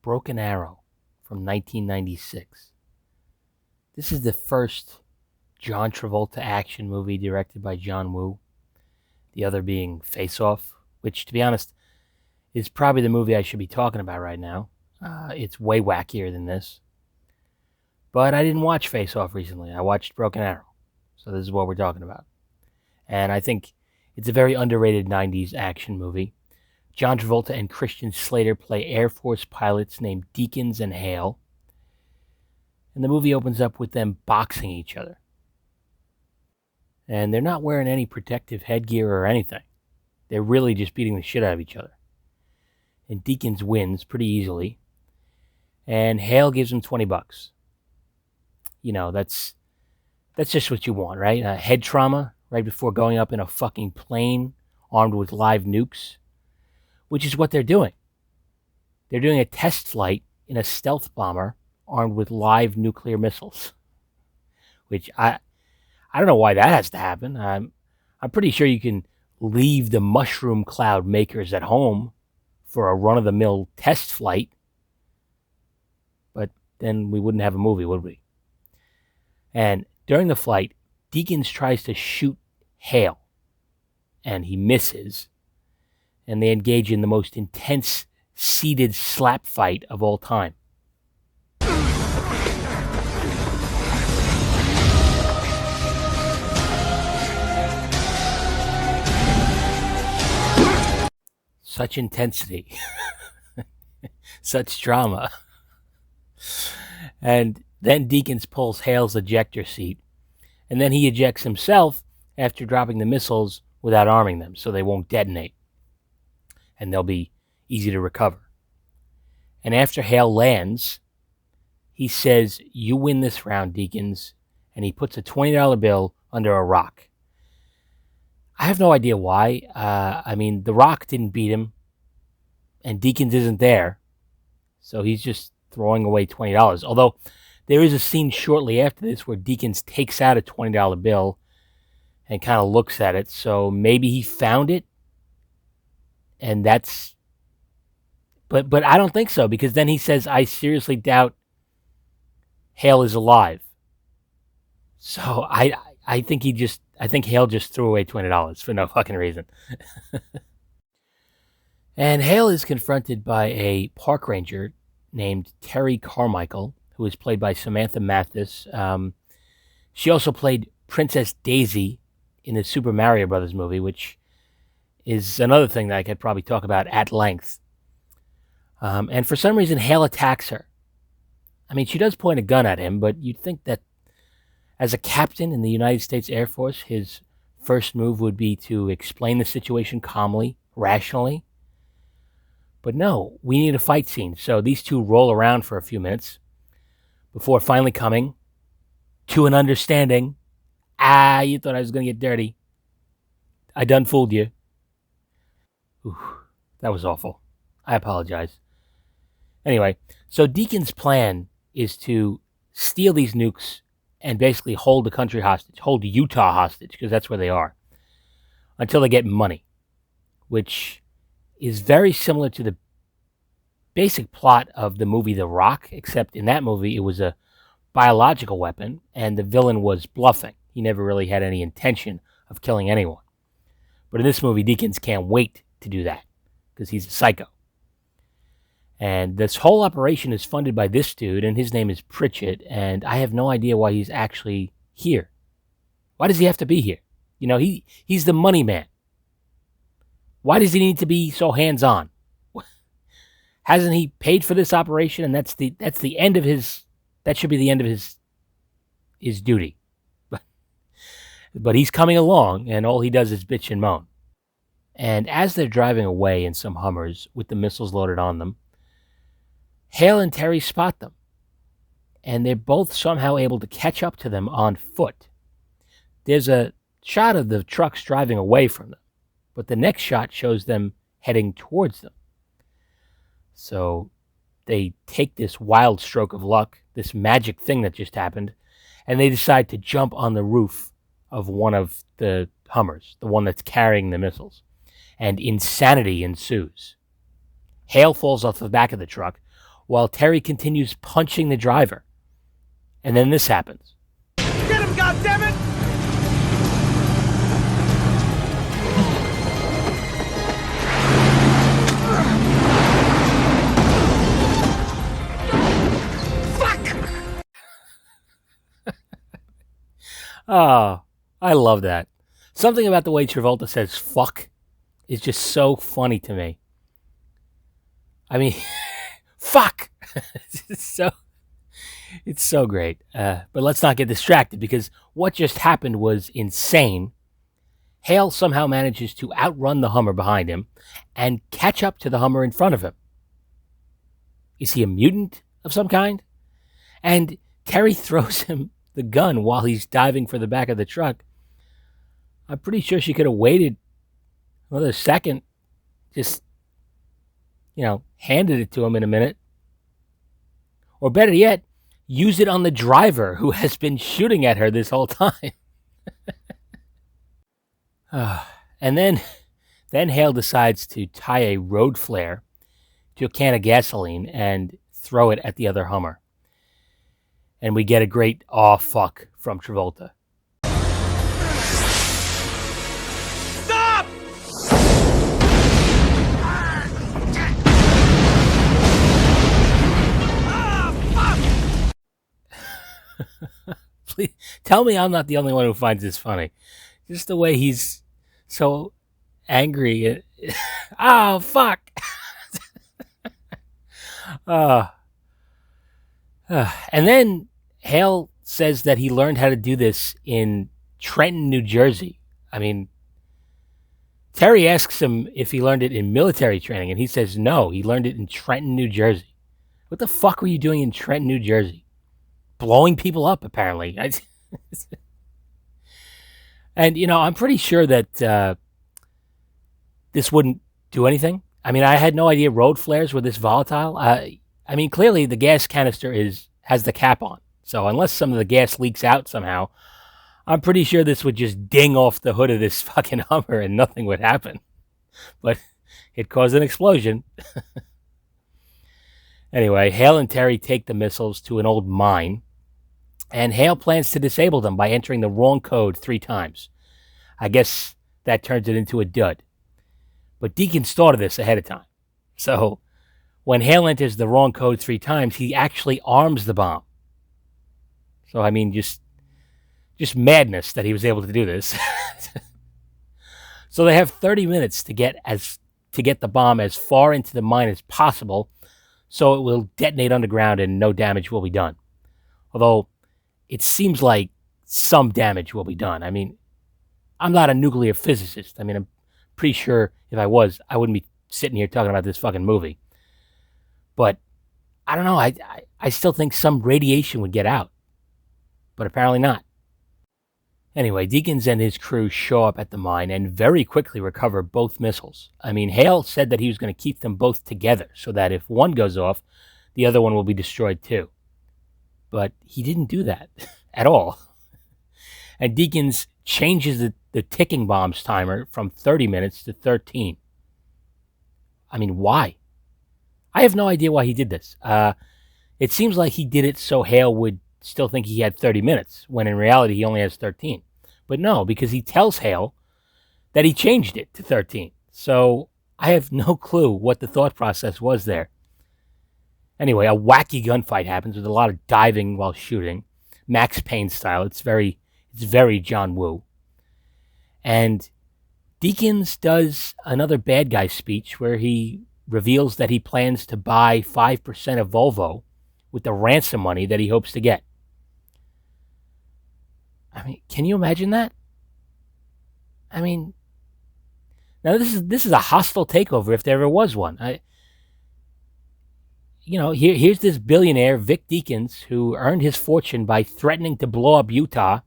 Broken Arrow from 1996. This is the first John Travolta action movie directed by John Woo, the other being Face Off, which, to be honest, is probably the movie I should be talking about right now. It's way wackier than this. But I didn't watch Face Off recently. I watched Broken Arrow. So this is what we're talking about. And I think it's a very underrated 90s action movie. John Travolta and Christian Slater play Air Force pilots named Deakins and Hale. And the movie opens up with them boxing each other. And they're not wearing any protective headgear or anything. They're really just beating the shit out of each other. And Deakins wins pretty easily. And Hale gives him $20. You know, that's just what you want, right? Head trauma right before going up in a fucking plane armed with live nukes, which is what they're doing. They're doing a test flight in a stealth bomber armed with live nuclear missiles, which I don't know why that has to happen. I'm pretty sure you can leave the mushroom cloud makers at home for a run-of-the-mill test flight, but then we wouldn't have a movie, would we? And during the flight, Deakins tries to shoot Hale, and he misses, and they engage in the most intense seated slap fight of all time. Such intensity, such drama. And then Deakins pulls Hale's ejector seat, and then he ejects himself after dropping the missiles without arming them, so they won't detonate, and they'll be easy to recover. And after Hale lands, he says, "You win this round, Deakins," and he puts a $20 bill under a rock. I have no idea why. The rock didn't beat him, and Deakins isn't there, so he's just throwing away $20. Although there is a scene shortly after this where Deakins takes out a $20 bill and kind of looks at it, so maybe he found it, and that's... But I don't think so, because then he says, "I seriously doubt Hale is alive." So I think Hale just threw away $20 for no fucking reason. And Hale is confronted by a park ranger named Terry Carmichael, who is played by Samantha Mathis. She also played Princess Daisy in the Super Mario Brothers movie, which is another thing that I could probably talk about at length. And for some reason, Hale attacks her. I mean, she does point a gun at him, but you'd think that as a captain in the United States Air Force, his first move would be to explain the situation calmly, rationally. But no, we need a fight scene. So these two roll around for a few minutes before finally coming to an understanding. You thought I was going to get dirty. I done fooled you. Ooh, that was awful. I apologize. Anyway, so Deakins' plan is to steal these nukes and basically hold the country hostage, hold Utah hostage, because that's where they are, until they get money, which is very similar to the basic plot of the movie The Rock, except in that movie it was a biological weapon, and the villain was bluffing. He never really had any intention of killing anyone. But in this movie, Deakins can't wait to do that, because he's a psycho. And this whole operation is funded by this dude, and his name is Pritchett, and I have no idea why he's actually here. Why does he have to be here? You know, he's the money man. Why does he need to be so hands-on? Hasn't he paid for this operation, and that's the end of his... That should be the end of his duty. But he's coming along, and all he does is bitch and moan. And as they're driving away in some Hummers with the missiles loaded on them, Hale and Terry spot them, and they're both somehow able to catch up to them on foot. There's a shot of the trucks driving away from them, but the next shot shows them heading towards them. So they take this wild stroke of luck, this magic thing that just happened, and they decide to jump on the roof of one of the Hummers, the one that's carrying the missiles, and insanity ensues. Hale falls off the back of the truck, while Terry continues punching the driver. And then this happens. Get him, goddammit! Oh, I love that. Something about the way Travolta says fuck is just so funny to me. I mean, fuck! It's so great. But let's not get distracted because what just happened was insane. Hale somehow manages to outrun the Hummer behind him and catch up to the Hummer in front of him. Is he a mutant of some kind? And Terry throws him the gun while he's diving for the back of the truck. I'm pretty sure she could have waited another second, just, handed it to him in a minute. Or better yet, use it on the driver who has been shooting at her this whole time. And then Hale decides to tie a road flare to a can of gasoline and throw it at the other Hummer. And we get a great "aw fuck" from Travolta. Stop! Please tell me I'm not the only one who finds this funny. Just the way he's so angry. Oh, fuck. And then Hale says that he learned how to do this in Trenton, New Jersey. I mean, Terry asks him if he learned it in military training, and he says no, he learned it in Trenton, New Jersey. What the fuck were you doing in Trenton, New Jersey? Blowing people up, apparently. And, I'm pretty sure that this wouldn't do anything. I mean, I had no idea road flares were this volatile. I mean, clearly the gas canister has the cap on. So unless some of the gas leaks out somehow, I'm pretty sure this would just ding off the hood of this fucking Hummer and nothing would happen. But it caused an explosion. Anyway, Hale and Terry take the missiles to an old mine, and Hale plans to disable them by entering the wrong code 3 times. I guess that turns it into a dud. But Deakins thought of this ahead of time. So when Hale enters the wrong code 3 times, he actually arms the bomb. So, I mean, just madness that he was able to do this. So they have 30 minutes to get the bomb as far into the mine as possible, so it will detonate underground and no damage will be done. Although it seems like some damage will be done. I mean, I'm not a nuclear physicist. I mean, I'm pretty sure if I was, I wouldn't be sitting here talking about this fucking movie. But I don't know. I still think some radiation would get out. But apparently not. Anyway, Deakins and his crew show up at the mine and very quickly recover both missiles. I mean, Hale said that he was going to keep them both together so that if one goes off, the other one will be destroyed too. But he didn't do that at all. And Deakins changes the ticking bomb's timer from 30 minutes to 13. I mean, why? I have no idea why he did this. It seems like he did it so Hale would still think he had 30 minutes, when in reality he only has 13. But no, because he tells Hale that he changed it to 13. So I have no clue what the thought process was there. Anyway, a wacky gunfight happens with a lot of diving while shooting, Max Payne style. It's very John Woo. And Deakins does another bad guy speech where he reveals that he plans to buy 5% of Volvo with the ransom money that he hopes to get. I mean, can you imagine that? I mean, now this is a hostile takeover if there ever was one. Here's this billionaire, Vic Deakins, who earned his fortune by threatening to blow up Utah,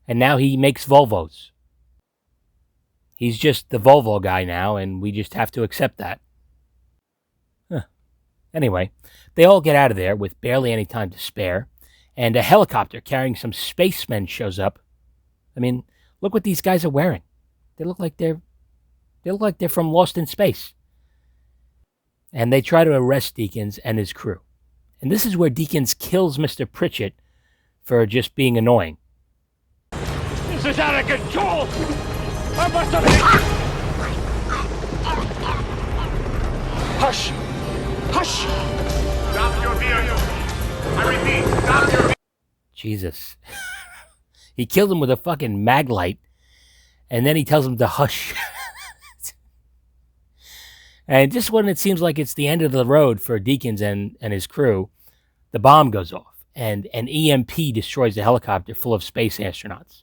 and now he makes Volvos. He's just the Volvo guy now, and we just have to accept that. Anyway, they all get out of there with barely any time to spare, and a helicopter carrying some spacemen shows up. I mean, look what these guys are wearing. They look like they're from Lost in Space. And they try to arrest Deakins and his crew. And this is where Deakins kills Mr. Pritchett for just being annoying. This is out of control! I must have... Hush! Hush! Stop your vehicle! I repeat, stop your... Jesus. He killed him with a fucking mag light, and then he tells him to hush. And just when it seems like it's the end of the road for Deakins and his crew, the bomb goes off, and an EMP destroys the helicopter full of space astronauts.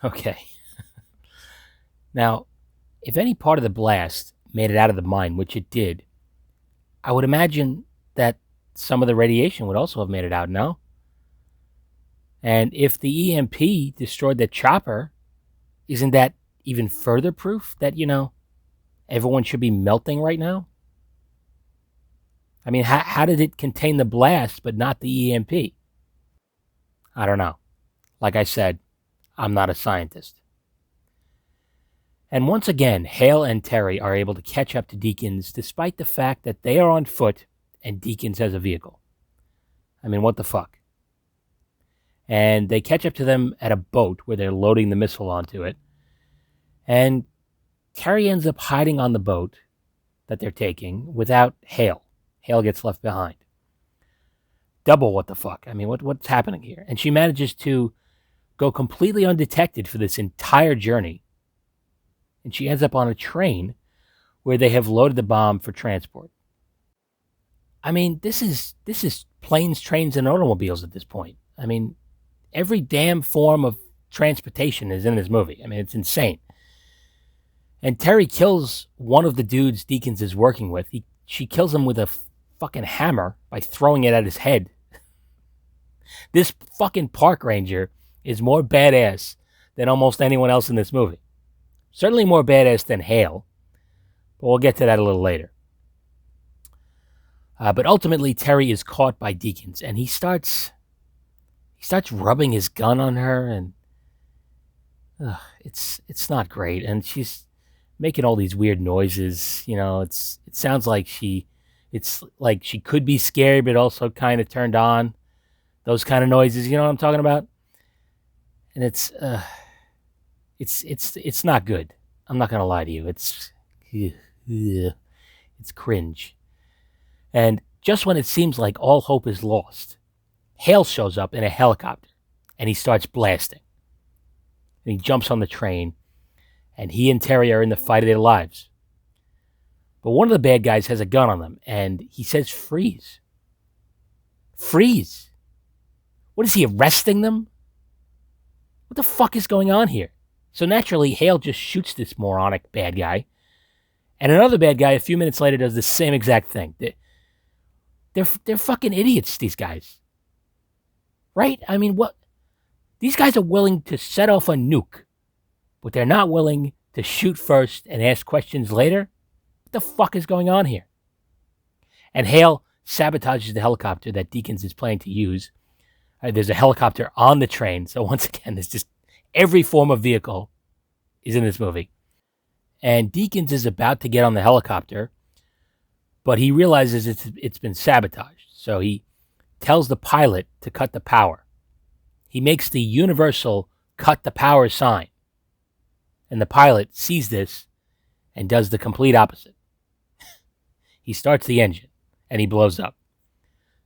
Okay. Now, if any part of the blast made it out of the mine, which it did, I would imagine that some of the radiation would also have made it out, no? And if the EMP destroyed the chopper, isn't that even further proof that, everyone should be melting right now? I mean, how did it contain the blast but not the EMP? I don't know. Like I said, I'm not a scientist. And once again, Hale and Terry are able to catch up to Deakins despite the fact that they are on foot and Deakins has a vehicle. I mean, what the fuck? And they catch up to them at a boat where they're loading the missile onto it. And Terry ends up hiding on the boat that they're taking without Hale. Hale gets left behind. Double what the fuck? I mean, what's happening here? And she manages to go completely undetected for this entire journey. And she ends up on a train where they have loaded the bomb for transport. I mean, this is planes, trains, and automobiles at this point. I mean, every damn form of transportation is in this movie. I mean, it's insane. And Terry kills one of the dudes Deakins is working with. She kills him with a fucking hammer by throwing it at his head. This fucking park ranger is more badass than almost anyone else in this movie. Certainly more badass than Hale, but we'll get to that a little later. But ultimately, Terry is caught by Deakins, and he starts rubbing his gun on her, and it's not great. And she's making all these weird noises. It sounds like it's like she could be scared, but also kind of turned on. Those kind of noises, you know what I'm talking about? And it's not good. I'm not gonna lie to you. It's cringe. And just when it seems like all hope is lost, Hale shows up in a helicopter, and he starts blasting. And he jumps on the train, and he and Terry are in the fight of their lives. But one of the bad guys has a gun on them, and he says, "Freeze." Freeze. What is he, arresting them? What the fuck is going on here? So naturally, Hale just shoots this moronic bad guy. And another bad guy a few minutes later does the same exact thing. They're fucking idiots, these guys. Right? I mean, what? These guys are willing to set off a nuke, but they're not willing to shoot first and ask questions later? What the fuck is going on here? And Hale sabotages the helicopter that Deakins is planning to use. There's a helicopter on the train. So once again, there's just every form of vehicle is in this movie. And Deakins is about to get on the helicopter, but he realizes it's been sabotaged. So he tells the pilot to cut the power. He makes the universal cut the power sign. And the pilot sees this and does the complete opposite. He starts the engine and he blows up.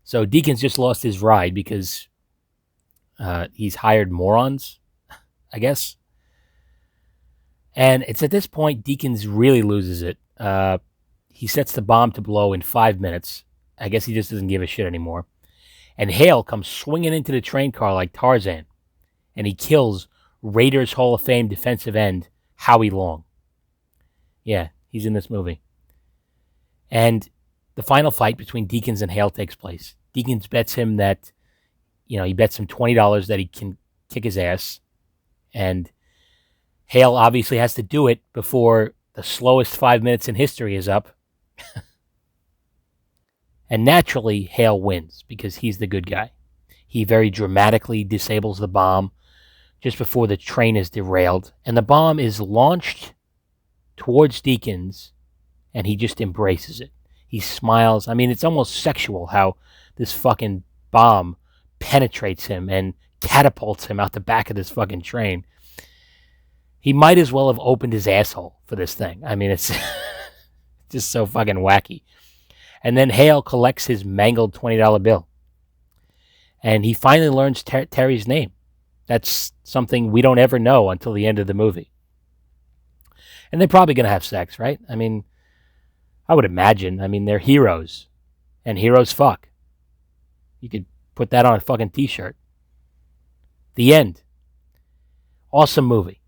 So Deakins just lost his ride because he's hired morons, I guess. And it's at this point Deakins really loses it. He sets the bomb to blow in 5 minutes. I guess he just doesn't give a shit anymore. And Hale comes swinging into the train car like Tarzan. And he kills Raiders Hall of Fame defensive end Howie Long. Yeah, he's in this movie. And the final fight between Deakins and Hale takes place. Deakins bets him that, he bets him $20 that he can kick his ass. And Hale obviously has to do it before the slowest 5 minutes in history is up. And naturally, Hale wins because he's the good guy. He very dramatically disables the bomb just before the train is derailed. And the bomb is launched towards Deakins, and he just embraces it. He smiles. I mean, it's almost sexual how this fucking bomb penetrates him and catapults him out the back of this fucking train. He might as well have opened his asshole for this thing. I mean, it's just so fucking wacky. And then Hale collects his mangled $20 bill. And he finally learns Terry's name. That's something we don't ever know until the end of the movie. And they're probably going to have sex, right? I mean, I would imagine. I mean, they're heroes. And heroes fuck. You could put that on a fucking t-shirt. The end. Awesome movie.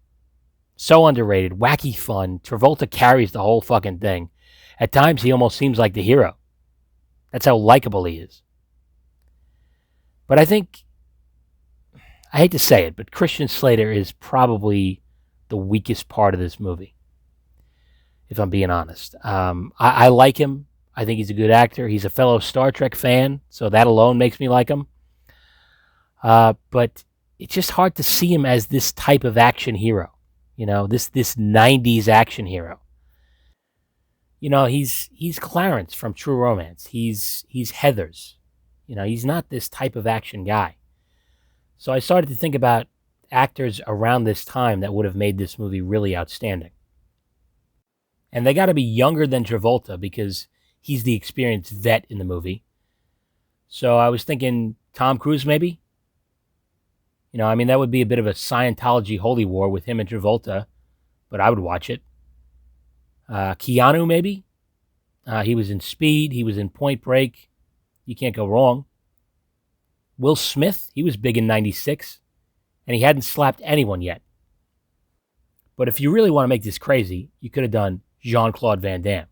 So underrated. Wacky fun. Travolta carries the whole fucking thing. At times, he almost seems like the hero. That's how likable he is. But I think, I hate to say it, but Christian Slater is probably the weakest part of this movie, if I'm being honest. I like him. I think he's a good actor. He's a fellow Star Trek fan, so that alone makes me like him. But it's just hard to see him as this type of action hero. This 90s action hero. He's Clarence from True Romance. He's Heathers. He's not this type of action guy. So I started to think about actors around this time that would have made this movie really outstanding. And they got to be younger than Travolta because he's the experienced vet in the movie. So I was thinking Tom Cruise maybe. That would be a bit of a Scientology holy war with him and Travolta, but I would watch it. Keanu, maybe. He was in Speed. He was in Point Break. You can't go wrong. Will Smith, he was big in 96, and he hadn't slapped anyone yet. But if you really want to make this crazy, you could have done Jean-Claude Van Damme.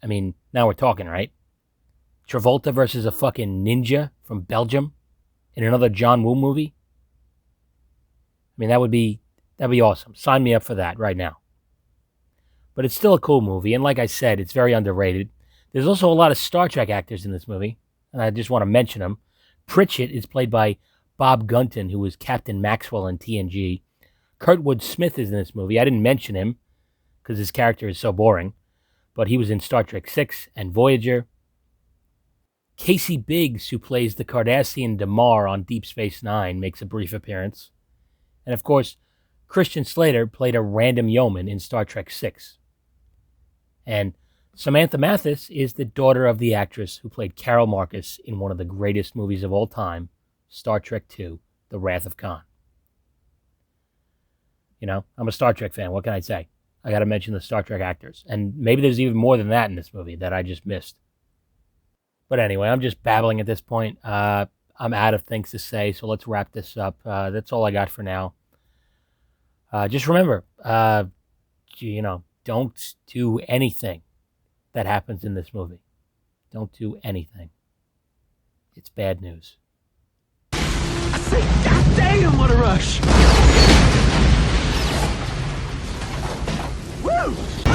I mean, now we're talking, right? Travolta versus a fucking ninja from Belgium in another John Woo movie. I mean, that'd be awesome. Sign me up for that right now. But it's still a cool movie, and like I said, it's very underrated. There's also a lot of Star Trek actors in this movie, and I just want to mention them. Pritchett is played by Bob Gunton, who was Captain Maxwell in TNG. Kurtwood Smith is in this movie. I didn't mention him because his character is so boring, but he was in Star Trek VI and Voyager. Casey Biggs, who plays the Cardassian Damar on Deep Space Nine, makes a brief appearance. And of course, Christian Slater played a random yeoman in Star Trek VI. And Samantha Mathis is the daughter of the actress who played Carol Marcus in one of the greatest movies of all time, Star Trek II, The Wrath of Khan. I'm a Star Trek fan. What can I say? I got to mention the Star Trek actors. And maybe there's even more than that in this movie that I just missed. But anyway, I'm just babbling at this point. I'm out of things to say, so let's wrap this up. That's all I got for now. Just remember, don't do anything that happens in this movie. Don't do anything. It's bad news. I say, goddamn, what a rush! Woo!